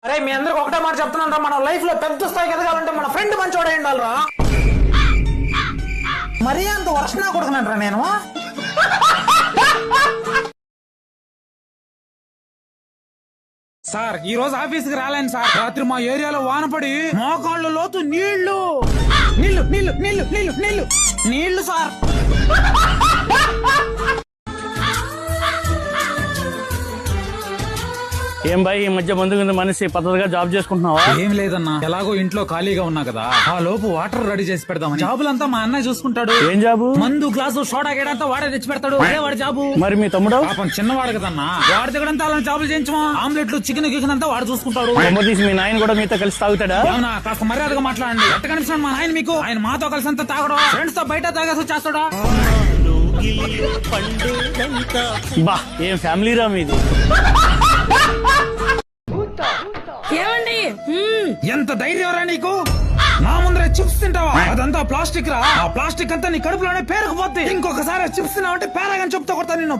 అరే మీ అందరికి ఒకటే మాట చెప్తున్నాను రా, మన లైఫ్ లో పెద్ద స్థాయికి ఎదగాలంటే మన ఫ్రెండ్ మంచోడే ఉండాలిరా. మరీ అంత వర్షనా కొడుకున్నానరా నేను. సార్ ఈ రోజు ఆఫీస్కి రాలేను సార్. రాత్రి మా ఏరియాలో వాన పడి మోకాళ్ళు లోతు నీళ్లు నీళ్లు నీళ్లు నీళ్లు నీళ్లు నీళ్లు నీళ్లు సార్. ఏం బాయ్ ఈ మధ్య ముందు మనిషి పద్ధతిగా జాబ్ చేసుకుంటున్నావా? ఏం లేదన్నా, ఎలాగో ఇంట్లో ఖాళీగా ఉన్నా కదా, ఆ లోపు వాటర్ రెడీ చేసి పెడదామని. జాబులంతా మా అన్నయ్య చూసుకుంటాడు. ఏం జాబు? మందు గ్లాసు సోడా గేడంతా వాడే తెచ్చి పెడతాడు. అదే వాడి జాబు. మరి మీ తమ్ముడు? పాపం చిన్నవాడు కదన్నా, వాడి దగ్గరంతా అలా జాబులు చేయించమా. ఆమ్లెట్లు చికెన్ గికెన్ అంతా వాడు చూసుకుంటాడు. తీసి మీ నాయన కూడా మీతో కలిసి తాగుతాడా? అవునా, కాస్త మర్యాదగా మాట్లాడండి. ఎట్ట కనిపిస్తాడు మా నాయన మీకు? ఆయన మాతో కలిసి అంతా తాగడం, ఫ్రెండ్స్ తో బయట తాగేసి వచ్చేస్తాడా. బా ఏం ఫ్యామిలీ రా మీది. ఏమండి ఎంత ధైర్యం రా నీకు? నా ముందర చిప్స్ తింటావా? అదంతా ప్లాస్టిక్ రా. ఆ ప్లాస్టిక్ అంతా నీ కడుపులోనే పేరుకుపోద్ది. ఇంకొకసారి చిప్స్ తిన్నావంటే పేరగాని చెప్తా కొడతా నిన్ను.